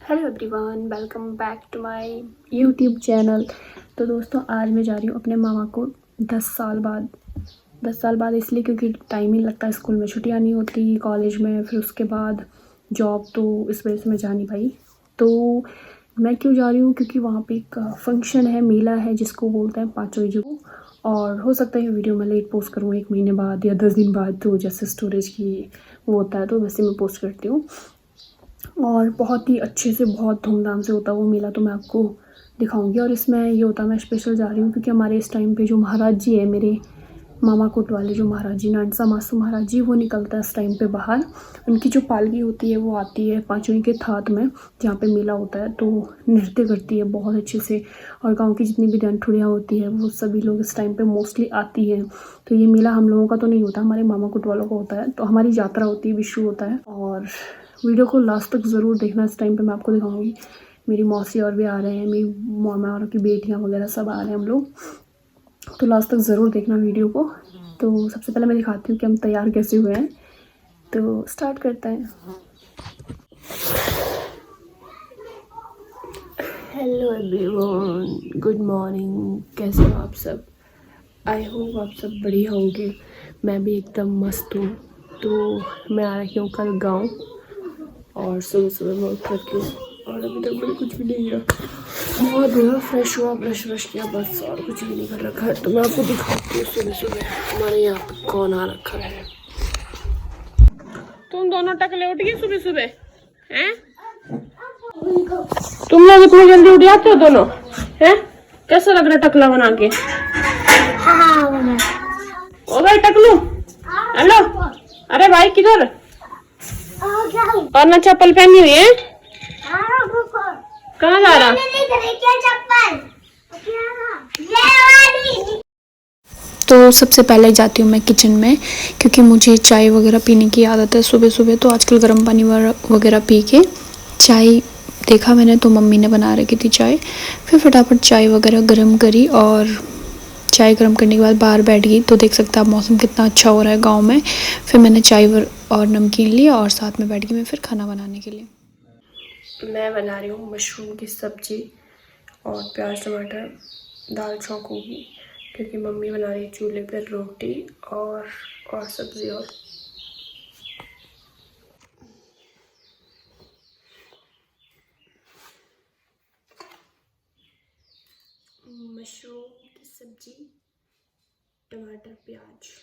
Hello everyone, welcome back to my YouTube channel. तो दोस्तों, आज मैं जा रही हूँ अपने मामा को 10 साल बाद इसलिए क्योंकि टाइम ही लगता है। स्कूल में छुट्टियाँ नहीं होती, कॉलेज में, फिर उसके बाद जॉब, तो इस वजह से मैं जा नहीं पाई। तो मैं क्यों जा रही हूँ? क्योंकि वहाँ पे एक फंक्शन है, मेला है, जिसको बोलते हैं पाँचों को। और हो सकता है ये वीडियो मैं लेट पोस्ट करूँ, 1 महीने बाद या 10 दिन बाद, तो जैसे स्टोरेज की वो होता है तो वैसे मैं पोस्ट करती हूँ। और बहुत ही अच्छे से, बहुत धूमधाम से होता है वो मेला, तो मैं आपको दिखाऊंगी। और इसमें ये होता है, मैं स्पेशल जा रही हूँ क्योंकि हमारे इस टाइम पे जो महाराज जी है, मेरे मामा कोट वाले जो महाराज जी, नानसा मासू महाराज जी, वो निकलता है इस टाइम पे बाहर। उनकी जो पालकी होती है वो आती है पाँचों के थात में, जहाँ पे मेला होता है, तो नृत्य करती है बहुत अच्छे से। और गाँव की जितनी भी डंठुड़ियाँ होती है वो सभी लोग इस टाइम पे मोस्टली आती हैं। तो ये मेला हम लोगों का तो नहीं होता, हमारे मामा कोट वालों का होता है। तो हमारी यात्रा होती है, विशु होता है। और वीडियो को लास्ट तक ज़रूर देखना। इस टाइम पे मैं आपको दिखाऊंगी। मेरी मौसी और भी आ रहे हैं, मेरी मामा और की बेटियां वगैरह सब आ रहे हैं हम लोग। तो लास्ट तक ज़रूर देखना वीडियो को। तो सबसे पहले मैं दिखाती हूँ कि हम तैयार कैसे हुए हैं। तो स्टार्ट करते हैं। Hello everyone, good morning. कैसे हो आप सब? आई होप आप सब बढ़िया होंगे। मैं भी एकदम मस्त हूँ। तो मैं आ रही हूँ कल गाँव, और सुबह सुबह मैं उठ रखी हूँ और अभी तक मैंने कुछ भी नहीं किया। बहुत हुआ, फ्रेश हुआ, ब्रश किया, बस, और कुछ भी नहीं कर रखा है। तो मैं आपको दिखाती हूँ सुबह सुबह हमारे यहाँ पे कौन आ रखा है। तुम दोनों टकले उठ गए सुबह सुबह हैं? तुम लोग इतनी जल्दी उठ जाते हो दोनों हैं? कैसा लग रहा है टकला बना के? ओ भाई टकलू, हेलो। अरे भाई किधर? और ना चप्पल पहनी हुई है? कहाँ जा रहा? तो सबसे पहले जाती हूँ मैं किचन में, क्योंकि मुझे चाय वगैरह पीने की आदत है सुबह सुबह। तो आजकल गर्म पानी वगैरह पी के चाय देखा मैंने, तो मम्मी ने बना रखी थी चाय। फिर फटाफट चाय वगैरह गर्म करी, और चाय गर्म करने के बाद बाहर बैठ गई। तो देख सकते हैं आप मौसम कितना अच्छा हो रहा है गाँव में। फिर मैंने चाय और नमकीन लिया और साथ में बैठ गई मैं फिर खाना बनाने के लिए। मैं बना रही हूँ मशरूम की सब्ज़ी और प्याज टमाटर, दाल चौंक होगी, क्योंकि मम्मी बना रही है चूल्हे पर रोटी और सब्ज़ी। और मशरूम की सब्ज़ी, टमाटर, प्याज।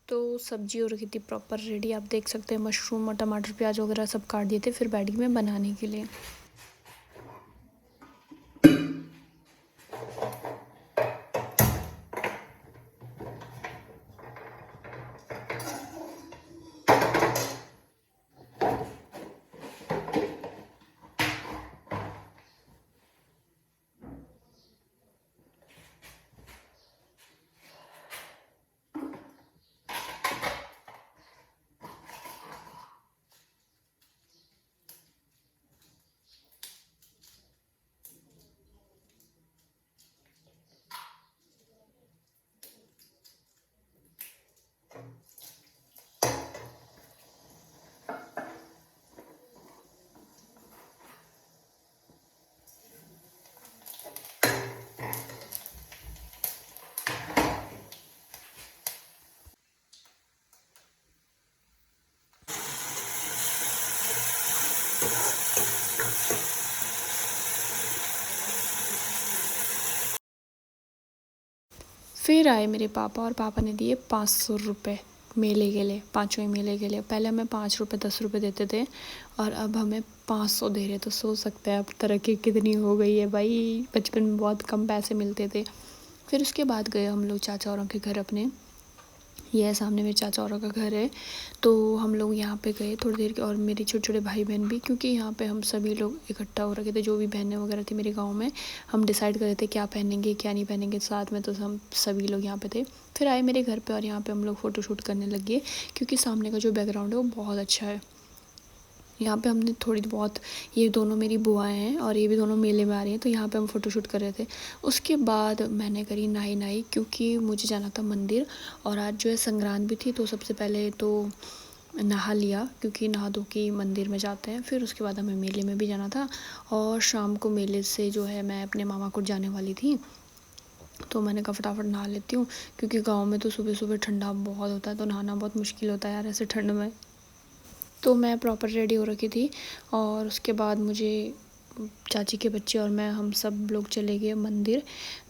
तो सब्जी हो रखी थी प्रॉपर रेडी, आप देख सकते हैं। मशरूम और टमाटर प्याज वगैरह सब काट दिए थे, फिर बैठ गई मैं बनाने के लिए। फिर आए मेरे पापा और पापा ने दिए 500 रुपये मेले के लिए, पाँचवें मेले के लिए। पहले हमें 5 रुपये 10 रुपये देते थे और अब हमें 500 दे रहे। तो सोच सकते हैं अब तरक्की कितनी हो गई है भाई। बचपन में बहुत कम पैसे मिलते थे। फिर उसके बाद गए हम लोग चाचा औरों के घर अपने। ये है सामने मेरे चाचा औरों का घर है। तो हम लोग यहाँ पे गए थोड़ी देर के, और मेरे छोटे छोटे भाई बहन भी, क्योंकि यहाँ पे हम सभी लोग इकट्ठा हो रखे थे। जो भी बहनें वगैरह थी मेरे गांव में, हम डिसाइड कर रहे थे क्या पहनेंगे क्या नहीं पहनेंगे साथ में। तो हम सभी लोग यहाँ पे थे। फिर आए मेरे घर पे और यहाँ पे हम लोग फ़ोटोशूट करने लगे, क्योंकि सामने का जो बैकग्राउंड है वो बहुत अच्छा है। यहाँ पे हमने थोड़ी बहुत, ये दोनों मेरी बुआएं हैं और ये भी दोनों मेले में आ रही हैं, तो यहाँ पे हम फ़ोटोशूट कर रहे थे। उसके बाद मैंने करी नहाई, क्योंकि मुझे जाना था मंदिर, और आज जो है संक्रांत भी थी। तो सबसे पहले तो नहा लिया, क्योंकि नहा धो के मंदिर में जाते हैं। फिर उसके बाद हमें मेले में भी जाना था, और शाम को मेले से जो है मैं अपने मामा को जाने वाली थी। तो मैंने कहा फटाफट नहा लेती हूँ, क्योंकि गाँव में तो सुबह सुबह ठंडा बहुत होता है, तो नहाना बहुत मुश्किल होता है यार ऐसे ठंड में। तो मैं प्रॉपर रेडी हो रखी थी, और उसके बाद मुझे चाची के बच्चे और मैं, हम सब लोग चले गए मंदिर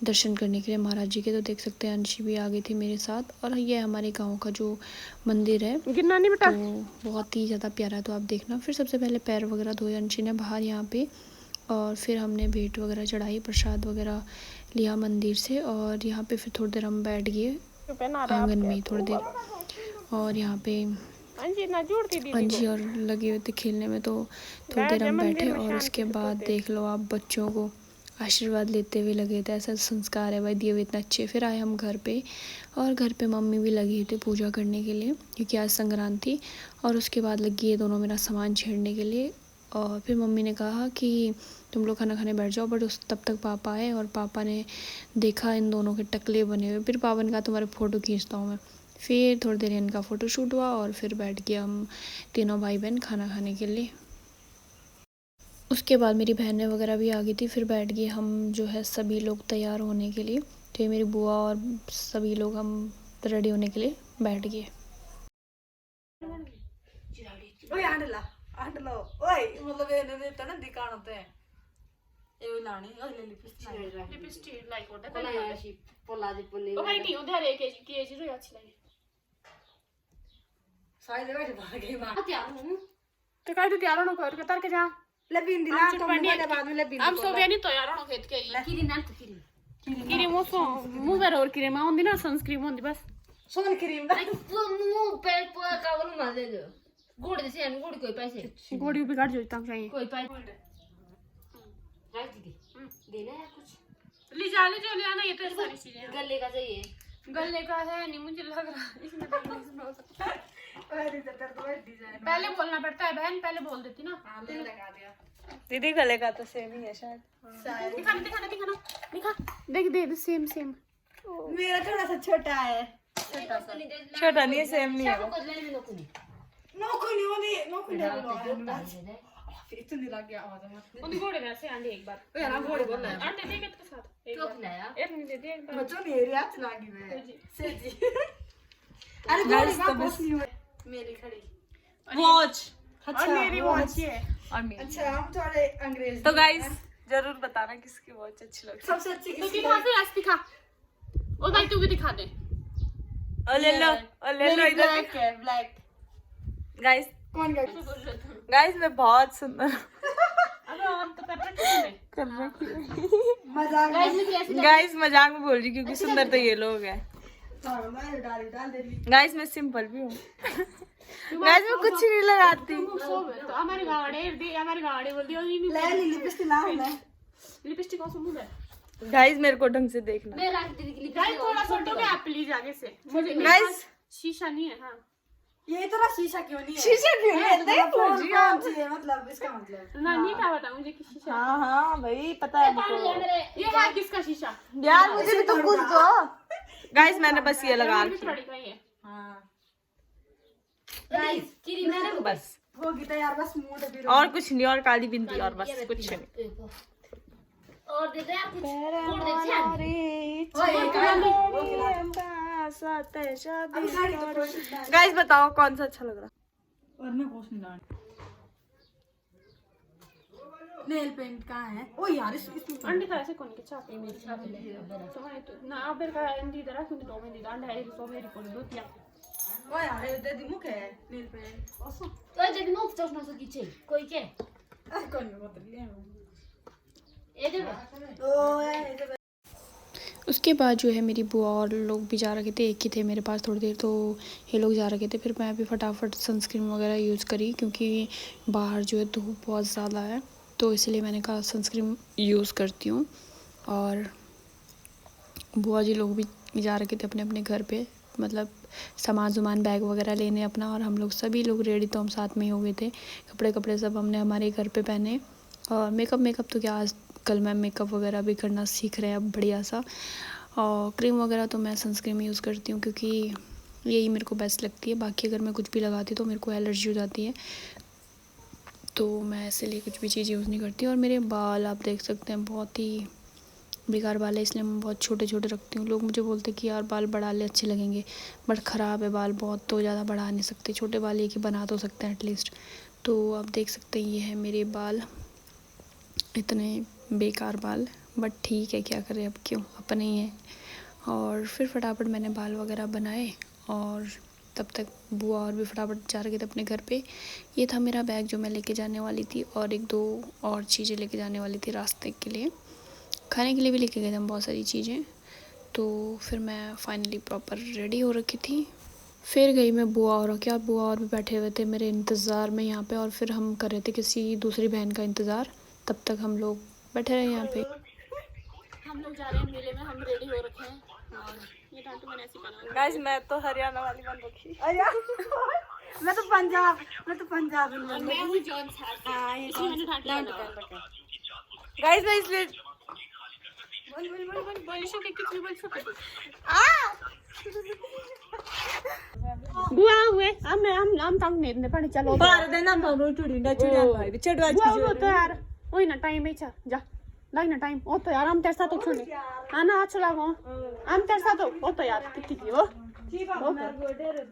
दर्शन करने के लिए महाराज जी के। तो देख सकते हैं अंशी भी आ गई थी मेरे साथ। और ये हमारे गांव का जो मंदिर है, तो बहुत ही ज़्यादा प्यारा है, तो आप देखना। फिर सबसे पहले पैर वगैरह धोए अंशी ने बाहर यहाँ पे, और फिर हमने भेंट वगैरह चढ़ाई, प्रसाद वगैरह लिया मंदिर से। और यहाँ पे फिर थोड़ी देर हम बैठ गए आंगन में थोड़ी देर, और यहाँ पे अंजी और लगे हुए थे खेलने में। तो थोड़ी देर हम बैठे, और उसके बाद देख लो आप बच्चों को आशीर्वाद लेते हुए लगे थे। ऐसा संस्कार है भाई दिए हुए इतने अच्छे। फिर आए हम घर पे, और घर पे मम्मी भी लगी थे पूजा करने के लिए, क्योंकि आज संक्रांत थी। और उसके बाद लगी ये दोनों मेरा सामान छेड़ने के लिए। और फिर मम्मी ने कहा कि तुम लोग खाना खाने बैठ जाओ, बट तब तक पापा आए, और पापा ने देखा इन दोनों के टकले बने हुए। फिर पापा ने कहा तुम्हारे फ़ोटो खींचता हूँ मैं। फिर थोड़ी देर इनका फ़ोटोशूट हुआ, और फिर बैठ गए हम तीनों भाई बहन खाना खाने के लिए। उसके बाद मेरी बहनें वगैरह भी आ गई थी। फिर बैठ गए हम जो है सभी लोग तैयार होने के लिए। तो ये मेरी बुआ और सभी लोग हम रेडी होने के लिए बैठ गए। तो काय तू तैयार होना कोई कतार के जा लेबिन दिला तो मुंबई बाद में लेबिन हम सो नहीं तैयार होना खेत के किरी ना तो किरी मो सो मुंह पर और किरी में होंदी ना सनस्क्रीन होंदी बस सोन क्रीम दा मुंह पे का बोल ना दे दो गुड़ से अन गुड़ कोई पैसे गुड़ भी काट जो तक चाहिए कोई पैसे राइट दी देना है कुछ ले जा ले जो ले आना ये तो सारी चीजें गले का चाहिए गले का है नहीं मुझे लग रहा इसमें नहीं हो सकता। पहले बोलना पड़ता है बहन, पहले बोल देती ना। लगा दिया दीदी गले का तो सेम ही है शायद। दिखा देख दे सेम मेरा थोड़ा सा छोटा है, छोटा नहीं है सेम नहीं है। इतनी लग गया आवाज में घोड़े में से आंटी एक बार यार घोड़े बोल रहा है आंटी देख के साथ एक बार लाया एक नहीं दे दे एक बार बच्चों मेरी हाथ लगी है से जी। अरे घोड़े का बस नहीं हुआ मेरी खड़ी वॉच। अच्छा और मेरी वॉच है और मेरी। अच्छा हम थोड़े अंग्रेज। तो गाइस जरूर बताना किसकी वॉच अच्छी लगी सबसे अच्छी किसकी। दिखा फिर आज दिखा ओ भाई तू भी दिखा दे। और ले लो इधर है ब्लैक। गाइस कौन गाइस मैं बहुत सुंदर गाइस मजाक में बोल रही क्योंकि सुंदर तो ये लोग हैं। गाइस मैं सिंपल भी हूँ। गाइस मैं कुछ नहीं लगाती। हमारी गाड़ी बोलती है लिपस्टिक गाइस मेरे को ढंग से देखना। गाइस थोड़ा फोटो के आप प्लीज आगे से। गाइस शीशा नहीं है। हाँ ये तरह शीशा क्यों नहीं है? शीशा क्यों नहीं है? देख मतलब इसका मतलब ना नहीं था बता मुझे कि शीशा। हाँ भाई पता है मुझे। ये है किसका शीशा? यार मुझे भी तो कुछ दो। गाइस मैंने बस ये लगा रखी है। हाँ गाइस चिरी मैंने बस होगी तो यार बस मूड अभी और कुछ नहीं और काली बिंदी और बस कुछ नहीं और दे दे यार कुछ और दे गाइस बताओ कौन सा अच्छा लग रहा। और मैं कुछ नहीं नेल पेंट कहाँ है? ओ यार इसमें अंडे का ऐसे कौन के चापे मेरी चापे ले तो मैं तो ना अब का इंदी दरा क्यों तो मैं दी अंडे है तो मेरी को दो तिया ओ यार दे दी मुके नेल पेंट ओसो तो जब नो चोस ना सकी छे कोई के कौन में बोतल ले ए दे ओ यार उसके बाद जो है मेरी बुआ और लोग भी जा रखे थे, एक ही थे मेरे पास थोड़ी देर, तो ये लोग जा रखे थे। फिर मैं भी फटाफट सनस्क्रीन वगैरह यूज़ करी क्योंकि बाहर जो है धूप बहुत ज़्यादा है, तो इसलिए मैंने कहा सनस्क्रीन यूज़ करती हूँ। और बुआ जी लोग भी जा रखे थे अपने अपने घर पे, मतलब सामान बैग वगैरह लेने अपना, और हम लोग सभी लोग रेडी तो हम साथ में ही हो गए थे। कपड़े सब हमने हमारे घर पे पहने। और मेकअप तो क्या, आज कल मैं मेकअप वगैरह भी करना सीख रहे हैं अब बढ़िया सा। और क्रीम वगैरह तो मैं सनस्क्रीन यूज़ करती हूँ क्योंकि यही मेरे को बेस्ट लगती है। बाकी अगर मैं कुछ भी लगाती तो मेरे को एलर्जी हो जाती है, तो मैं इसलिए कुछ भी चीज़ यूज़ नहीं करती। और मेरे बाल आप देख सकते हैं बहुत ही बेकार बाल है, इसलिए मैं बहुत छोटे छोटे रखती हूँ। लोग मुझे बोलते कि यार बाल बढ़ा ले अच्छे लगेंगे, बट ख़राब है बाल बहुत, तो ज़्यादा बढ़ा नहीं सकते। छोटे बाल ये कि बना तो सकते हैं एटलीस्ट। तो आप देख सकते हैं ये है मेरे बाल, इतने बेकार बाल, बट ठीक है क्या करें अब, क्यों अपने ही हैं। और फिर फटाफट मैंने बाल वगैरह बनाए और तब तक बुआ और भी फटाफट जा रहे थे अपने घर पे। ये था मेरा बैग जो मैं लेके जाने वाली थी, और एक दो और चीज़ें लेके जाने वाली थी रास्ते के लिए, खाने के लिए भी लेके गए थे हम बहुत सारी चीज़ें। तो फिर मैं फाइनली प्रॉपर रेडी हो रखी थी। फिर गई मैं बुआ और क्या, बुआ और भी बैठे हुए थे मेरे इंतज़ार में यहाँ पे, और फिर हम कर रहे थे किसी दूसरी बहन का इंतज़ार। तब तक हम लोग बैठे रहे यहाँ पे। हम लोग जा रहे हैं मेले में, हम रेडी हो रखे हैं। और ये टाटू मैंने ऐसे पहना। गाइस मैं तो हरियाणा वाली बन रखी। अरे मैं तो पंजाब में मैं हूँ जॉन साहब। हां ये मैंने टाटू पहना। गाइस मैं इसलिए बोल शके कितनी बोल शके आ बुआ हुए हम तंग नहीं पड़े। चलो बाहर देना हम चुड़ी ना चुड़िया भाई चढ़वा बुआ तो यार ओई ना टाइम है जा लाग ना टाइम ओ तो यार हम तेरे साथ छोड़े आना अच्छा लागो हम तेरे साथ ओ तो यार कितनी की हो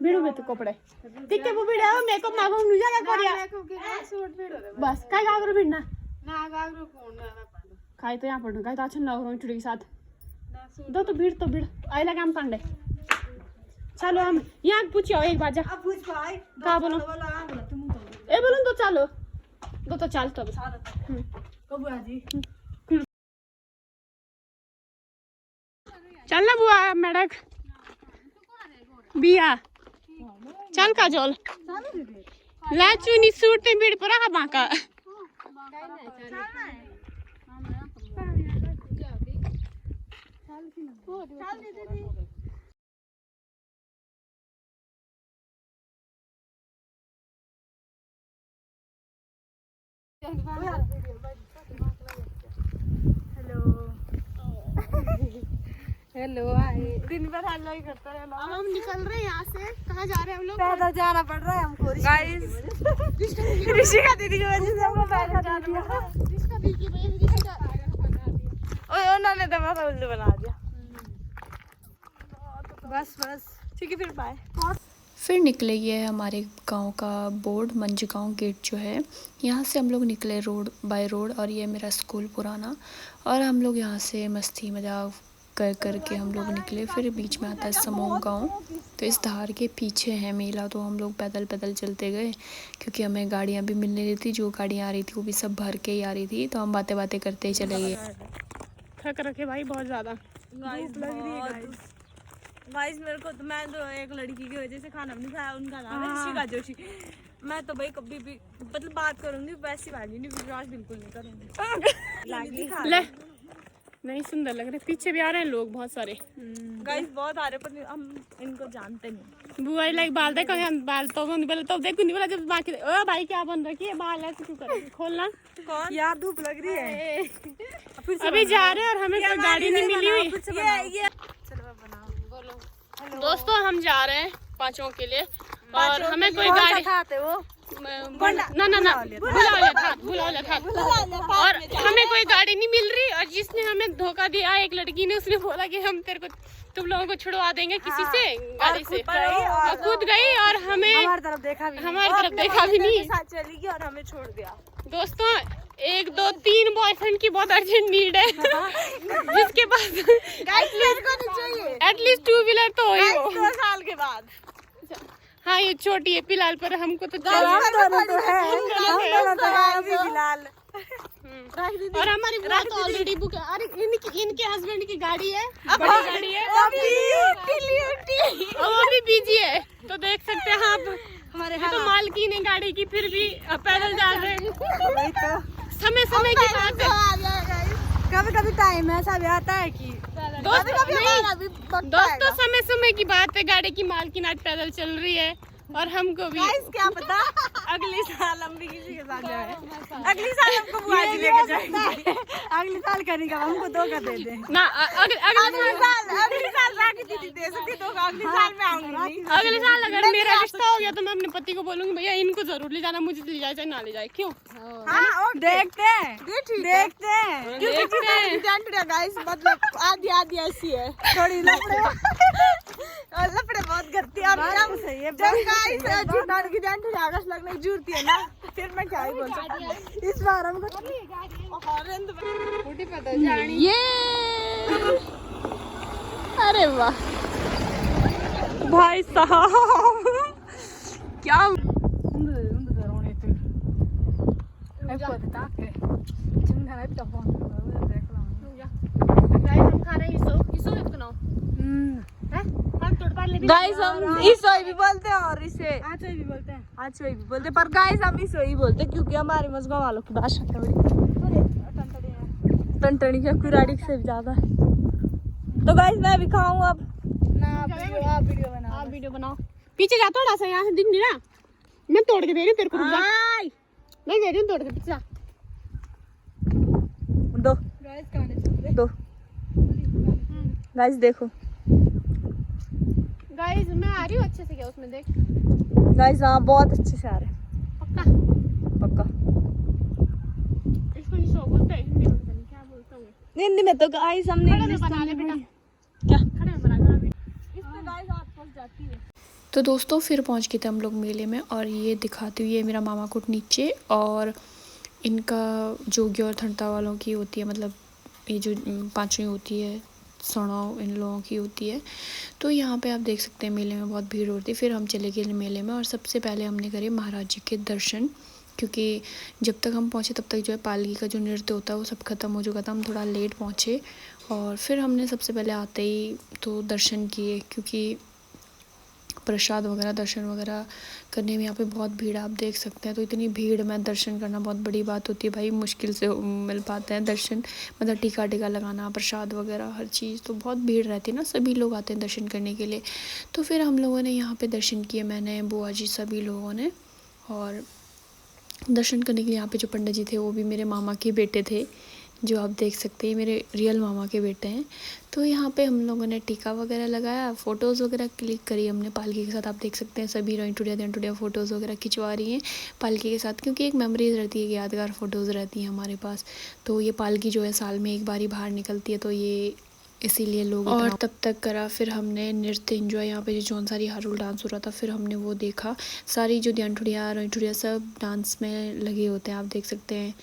भिड़ो में तो कपड़े तिके वो भिड़ा मेकअप मागो नुजा ना करिया बस काय गागरो भिड़ना ना गागरो कोण ना काय तो यहाँ पड़ना काय तो अच्छा लग रहा चुड़ी के साथ दो तो भीड़ आई लगे हम कांडे। चलो हम यहाँ पूछियो एक बार जा अब पूछ भाई का बोलो ए बोलो तो चलो दो तो चल तो कबुआ जी चल ना बुआ मेढक बिया चल का जोल लाचू नी सूट ते बीड़ पर आ बाका हेलो आए दिन भर हेलो ही करते रहे। अब हम निकल रहे हैं यहाँ से। कहाँ जा रहे हैं हम लोग? पैदल जाना पड़ रहा है हमको गाइस ऋषिका दीदी की वजह से हमको पैदल जाना पड़ रहा है। ऋषिका दी की वजह से ऋषिका बना दिया। ओए उन्होंने दमा उल्लू बना दिया। बस ठीक है फिर बाय। फिर निकले ये हमारे गांव का बोर्ड मंझगांव गेट जो है, यहाँ से हम लोग निकले रोड बाय रोड, और ये मेरा स्कूल पुराना, और हम लोग यहाँ से मस्ती मजाक करके हम लोग निकले। फिर बीच में आता है समोह गांव, तो इस धार के पीछे है मेला, तो हम लोग पैदल चलते गए क्योंकि हमें गाड़ियाँ भी मिलने रही थी। जो गाड़ियाँ आ रही थी वो भी सब भर के ही आ रही थी, तो हम बातें करते ही चले गए। थक रखे भाई बहुत ज़्यादा, गाइस लग रही है गाइस मेरे को तो, मैं तो एक लड़की की वजह से खाना नहीं खाया, उनका नाम है ऋषिका जोशी। मैं तो भाई कभी भी मतलब बात करूंगी वैसी वाली नहीं, विश्वास बिल्कुल नहीं करूंगी। ले नहीं सुंदर लग रहे, पीछे भी आ रहे हैं लोग बहुत सारे। गाइस बहुत आ रहे पर हम इनको जानते नहीं। बुआ लाइक बाल देखो, हम बाल तो बंद बोले तो देखो नहीं बोला जब बाकी ओ भाई क्या बंद रखी है बाल है, क्यों कर खोलना कौन यार धूप लग रही है। अभी जा रहे हैं और हमें कोई गाड़ी नहीं मिली हुई। चलो बनाओ बोलो। दोस्तों हम जा रहे हैं पांचों के लिए, और हमें कोई गाड़ी खाते हो ना बुलाओ था और हमें कोई गाड़ी नहीं मिल रही, और जिसने हमें धोखा दिया एक लड़की ने, उसने बोला कि हम तेरे को तुम लोगों को छुड़वा देंगे किसी से गाड़ी से, और खुद गई और हमारी तरफ देखा भी नहीं, साथ चली गई और हमें छोड़ दिया। दोस्तों 1 2 3 बॉयफ्रेंड की बहुत अर्जेंट नीड है जिसके पास एटलीस्ट 2 व्हीलर तो हो ही हो 2 साल के बाद। हाँ ये छोटी है फिलहाल, पर हमको तो फिलहाल और हमारी बुआ तो ऑलरेडी बुक है। अरे इनके हस्बैंड की गाड़ी है, बड़ी गाड़ी है, और वो भी बिजी है। तो देख सकते हैं आप, हमारे तो मालकिन है गाड़ी की, फिर भी पैदल जा रहे हैं। समय समय की बात है, कभी कभी टाइम ऐसा भी आता है कि दोस्तों समय समय की बात है। गाड़ी की मालकिन आज पैदल चल रही है और हमको भी क्या पता अगले साल हम भी किसी के साथ जाए। अगले साल हमको बुआ जी लेके जाएंगे। अगले साल करेंगे, हमको धोखा दे दे ना। अगले साल राखी दीदी दे सकती तो अगले साल में आऊंगी। अगले साल अगर मेरा रिश्ता हो गया तो मैं अपने पति को बोलूंगी भैया इनको जरूर ले जाना, मुझे ले जाए चाहे ना ले जाए। क्यों? हाँ देखते हैं गाइस, मतलब आधी ऐसी है, थोड़ी लफड़े बहुत करती है। लगने जुड़ती है ना, फिर मैं क्या ही बोल सकती हूँ। इस बार हमको ये अरे वाह भाई साहब क्या गाइस हम इसोई भी बोलते हैं और इसे आचोई भी बोलते हैं, पर गाइस हम इसोई बोलते हैं क्योंकि हमारे मजबा वालों की भाषा थोड़ी टंटनी क्या कुराड़ी से भी ज्यादा है। तो गाइस मैं भी खाऊं अब ना। आप वीडियो बनाओ। पीछे जा थोड़ा सा, यहाँ से दिख नहीं रहा। मैं तोड़ के दे रही हूँ तेरे को, मैं दे रही हूँ तोड़ के, पीछे जा। दो गाइस देखो गाइस मैं आ रही हूँ अच्छे से, क्या उसमें देख गाइस। हाँ बहुत अच्छे से आ रहे हैं, पक्का। इसको नहीं बोलते हैं, हिंदी में पता नहीं क्या बोलता हूँ। हिंदी में तो गाइस हमने खड़े में बना ले बेटा, क्या खड़े में बना ले। इस पे गाइस हाथ फंस जाती है। तो दोस्तों फिर पहुंच गए थे हम लोग मेले में, और ये दिखाती हुई है मेरा मामा कुट नीचे, और इनका जोगी और ठंडा वालों की होती है, मतलब ये जो पांचवी होती है सड़ाव इन लोगों की होती है। तो यहाँ पे आप देख सकते हैं मेले में बहुत भीड़ होती है। फिर हम चले गए मेले में और सबसे पहले हमने करे महाराज जी के दर्शन, क्योंकि जब तक हम पहुँचे तब तक जो है पालकी का जो नृत्य होता है वो सब खत्म हो चुका था। हम थोड़ा लेट पहुँचे और फिर हमने सबसे पहले आते ही तो दर्शन किए, क्योंकि प्रसाद वगैरह दर्शन वगैरह करने में यहाँ पे बहुत भीड़ आप देख सकते हैं। तो इतनी भीड़ में दर्शन करना बहुत बड़ी बात होती है भाई, मुश्किल से मिल पाते हैं दर्शन, मतलब टीका लगाना, प्रसाद वगैरह हर चीज़, तो बहुत भीड़ रहती है ना, सभी लोग आते हैं दर्शन करने के लिए। तो फिर हम लोगों ने यहाँ पे दर्शन किए, मैंने बुआ जी सभी लोगों ने। और दर्शन करने के लिए यहाँ पे जो पंडित जी थे वो भी मेरे मामा के बेटे थे, जो आप देख सकते हैं मेरे रियल मामा के बेटे हैं। तो यहाँ पे हम लोगों ने टीका वगैरह लगाया, फ़ोटोज़ वगैरह क्लिक करी हमने पालकी के साथ। आप देख सकते हैं सभी हीरोइन टुडिया फ़ोटोज़ वगैरह खिंचवा रही हैं पालकी के साथ, क्योंकि एक मेमोरीज रहती है, यादगार फ़ोटोज़ रहती हैं हमारे पास। तो ये पालकी जो है साल में एक बार ही बाहर निकलती है, तो ये इसीलिए लोग। और तब तक करा फिर हमने नृत्य एंजॉय, यहाँ पे जो जौन सारी हारुल डांस हो रहा था फिर हमने वो देखा। सारी जो ध्यान ठुडिया रोइन ठुडिया सब डांस में लगे होते हैं, आप देख सकते हैं।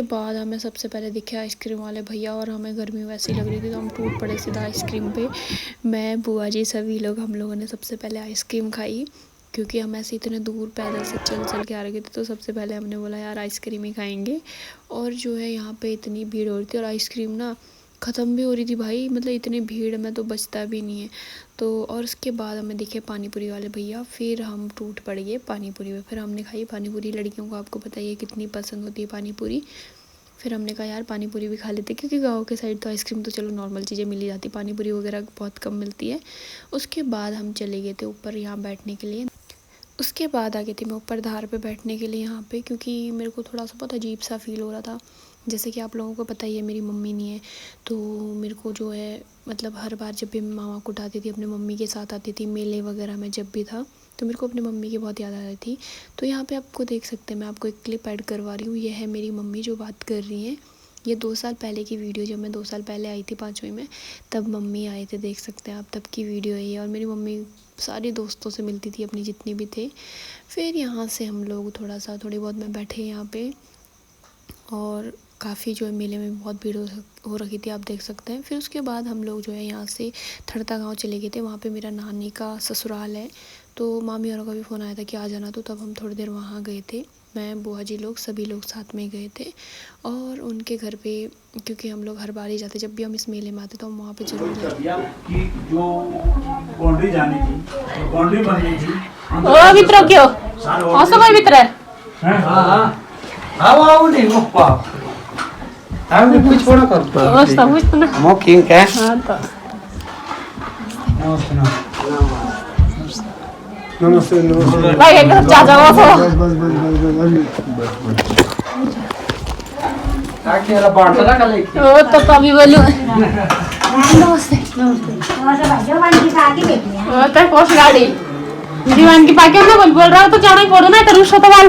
उसके बाद हमें सबसे पहले दिखे आइसक्रीम वाले भैया, और हमें गर्मी वैसी लग रही थी तो हम टूट पड़े सीधा आइसक्रीम पे। मैं, बुआ जी, सभी लोग, हम लोगों ने सबसे पहले आइसक्रीम खाई, क्योंकि हम ऐसे इतने दूर पैदल से चल चल के आ रहे थे, तो सबसे पहले हमने बोला यार आइसक्रीम ही खाएंगे। और जो है यहाँ पे इतनी भीड़ हो रही थी और आइसक्रीम ना ख़त्म भी हो रही थी भाई, मतलब इतनी भीड़ में तो बचता भी नहीं है। तो और उसके बाद हमें दिखे पानीपुरी वाले भैया, फिर हम टूट पड़ गए पानीपुरी में। फिर हमने खाई पानीपुरी, लड़कियों को आपको पता ही है कितनी पसंद होती है पानीपुरी। फिर हमने कहा यार पानीपुरी भी खा लेते, क्योंकि गाँव के साइड तो आइसक्रीम तो चलो नॉर्मल चीज़ें मिल ही जाती, पानीपुरी वगैरह बहुत कम मिलती है। उसके बाद हम चले गए थे ऊपर यहाँ बैठने के लिए। उसके बाद आ गई थी मैं ऊपर धार पे बैठने के लिए यहाँ पे, क्योंकि मेरे को थोड़ा सा बहुत अजीब सा फील हो रहा था। जैसे कि आप लोगों को पता ही है मेरी मम्मी नहीं है, तो मेरे को जो है मतलब हर बार जब भी मैं मामा को उठाती थी अपने मम्मी के साथ आती थी मेले वगैरह में जब भी था, तो मेरे को अपनी मम्मी की बहुत याद आ रही थी। तो यहाँ पे आपको देख सकते हैं, मैं आपको एक क्लिप ऐड करवा रही हूँ। ये है मेरी मम्मी जो बात कर रही हैं। ये 2 साल पहले की वीडियो, जब मैं 2 साल पहले आई थी 5वीं में, तब मम्मी आए थे, देख सकते हैं आप, तब की वीडियो है ये। और मेरी मम्मी सारे दोस्तों से मिलती थी अपनी जितनी भी थे। फिर यहाँ से हम लोग थोड़ी बहुत मैं बैठे यहाँ पे, और काफ़ी जो है मेले में बहुत भीड़ हो रखी थी, आप देख सकते हैं। फिर उसके बाद हम लोग जो है यहाँ से थड़ता गांव चले गए थे। वहाँ पे मेरा नानी का ससुराल है, तो मामी औरों का भी फ़ोन आया था कि आ जाना, तो तब हम थोड़ी देर वहाँ गए थे। मैं, बुआ जी लोग, सभी लोग साथ में गए थे। और उनके घर पे, क्योंकि हम लोग हर बार ही जाते, जब भी हम इस मेले में आते तो हम वहाँ पे जरूर जाते। कि जो बाउंड्री जानी थी, बाउंड्री बननी थी, ओ मित्रों क्यों औसो कोई मित्र है आओ नहीं मप्पा हम कुछ छोड़ा कर ओ सब कुछ ना मो किंग है हां तो नमस्ते नमस्ते भाई एक जा जाओ सो ताकि वाला बांटता ना कल एक ओ तो कभी बोलूं नमस्ते भाई वन की साथ ही बैठी है ओ तो कोस गाड़ी दीवान की पाके में बोल रहा हो तो जाना ही पड़ो ना, तो रुसो तो वाल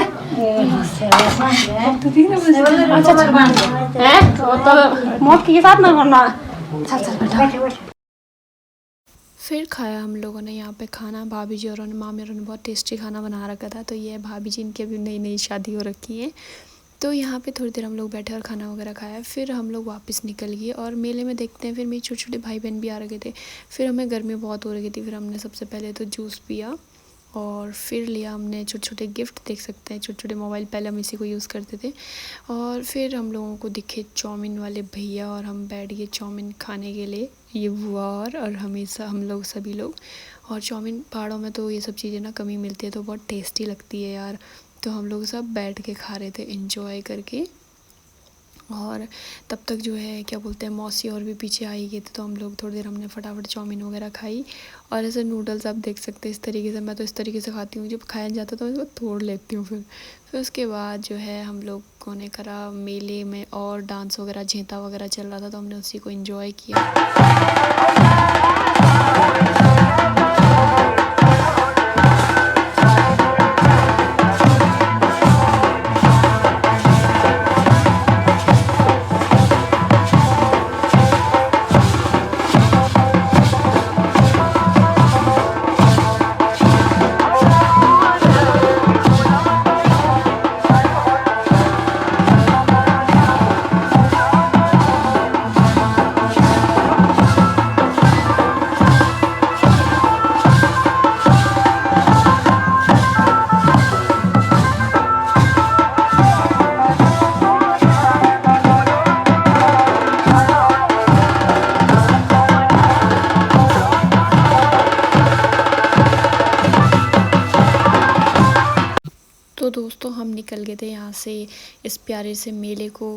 है ओ तो मौत के साथ ना करना। चल चल बैठो। फिर खाया हम लोगों ने यहाँ पे खाना। भाभी जी और मामी और ने बहुत टेस्टी खाना बना रखा था। तो ये भाभी जी, इनकी अभी नई नई शादी हो रखी है। तो यहाँ पे थोड़ी देर हम लोग बैठे और खाना वगैरह खाया। फिर हम लोग वापस निकल गए और मेले में देखते हैं, फिर मेरे छोटे छोटे भाई बहन भी आ रखे थे। फिर हमें गर्मी बहुत हो रही थी, फिर हमने सबसे पहले तो जूस पिया और फिर लिया हमने छोटे छोटे गिफ्ट, देख सकते हैं छोटे छोटे मोबाइल, पहले हम इसी को यूज़ करते थे। और फिर हम लोगों को दिखे चाउमीन वाले भैया और हम बैठ गए चाउमीन खाने के लिए, ये बुआ और हमेशा हम लोग सभी लोग। और चाउमीन पहाड़ों में तो ये सब चीज़ें ना कमी मिलती है, तो बहुत टेस्टी लगती है यार। तो हम लोग सब बैठ के खा रहे थे एंजॉय करके। और तब तक जो है क्या बोलते हैं, मौसी और भी पीछे आई गए थे, तो हम लोग थोड़ी देर हमने फटाफट चाउमीन वगैरह खाई। और ऐसे नूडल्स आप देख सकते हैं इस तरीके से, मैं तो इस तरीके से खाती हूँ, जब खाया जाता तो मैं इसको तोड़ लेती हूँ। फिर उसके बाद जो है हम लोगों ने करा मेले में और डांस वगैरह, झेंता वगैरह चल रहा था, तो हमने उसी को एंजॉय किया। तो दोस्तों हम निकल गए थे यहाँ से इस प्यारे से मेले को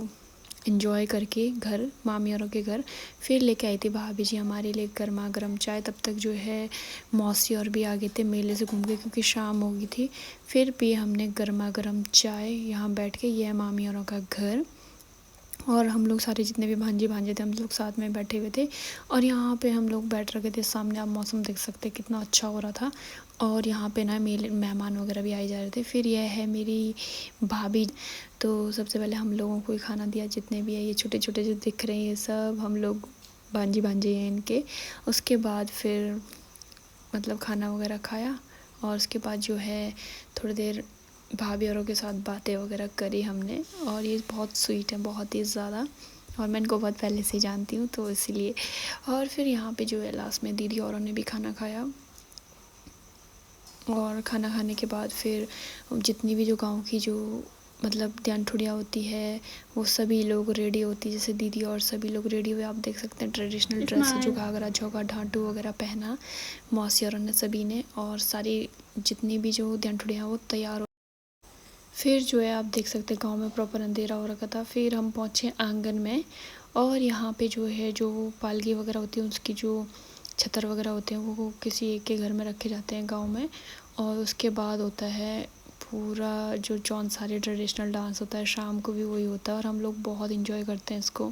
एंजॉय करके घर, मामी औरों के घर। फिर लेके आई थी भाभी जी हमारे लिए गर्मा गर्म चाय। तब तक जो है मौसी और भी आ गए थे मेले से घूम के, क्योंकि शाम हो गई थी। फिर पिए हमने गर्मा गर्म चाय यहाँ बैठ के। ये है मामी औरों का घर और हम लोग सारे जितने भी भांजे थे हम लोग साथ में बैठे हुए थे। और यहाँ पे हम लोग बैठ रखे थे, सामने आप मौसम देख सकते हैं कितना अच्छा हो रहा था। और यहाँ पे ना मेले मेहमान वगैरह भी आए जा रहे थे। फिर यह है मेरी भाभी। तो सबसे पहले हम लोगों को ही खाना दिया, जितने भी है ये छोटे छोटे जो दिख रहे हैं ये सब हम लोग भांजे हैं इनके। उसके बाद फिर मतलब खाना वगैरह खाया और उसके बाद जो है थोड़ी देर भाभी औरों के साथ बातें वगैरह करी हमने, और ये बहुत स्वीट है, बहुत ही ज़्यादा, और मैं इनको बहुत पहले से जानती हूँ तो इसीलिए। और फिर यहाँ पे जो है लास्ट में दीदी औरों ने भी खाना खाया, और खाना खाने के बाद फिर जितनी भी जो गांव की जो मतलब ध्यानठुड़ियाँ होती है वो सभी लोग रेडी होती है, जैसे दीदी और सभी लोग रेडी हुए। आप देख सकते हैं ट्रेडिशनल ड्रेस, जो घाघरा चौका ढांटू वगैरह पहना मौसी औरों ने सभी ने, और सारी जितनी भी जो ध्यानठुड़ियाँ वो तैयार हो। फिर जो है आप देख सकते हैं गांव में प्रॉपर अंधेरा हो रखा था। फिर हम पहुँचे आंगन में, और यहाँ पे जो है जो पालकी वगैरह होती है उसकी जो छतर वगैरह होते हैं वो किसी एक के घर में रखे जाते हैं गांव में, और उसके बाद होता है पूरा जो जौनसारी ट्रेडिशनल डांस होता है, शाम को भी वही होता है, और हम लोग बहुत इंजॉय करते हैं इसको।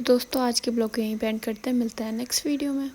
दोस्तों आज के ब्लॉग को यहीं पे एंड करते हैं, मिलते हैं नेक्स्ट वीडियो में।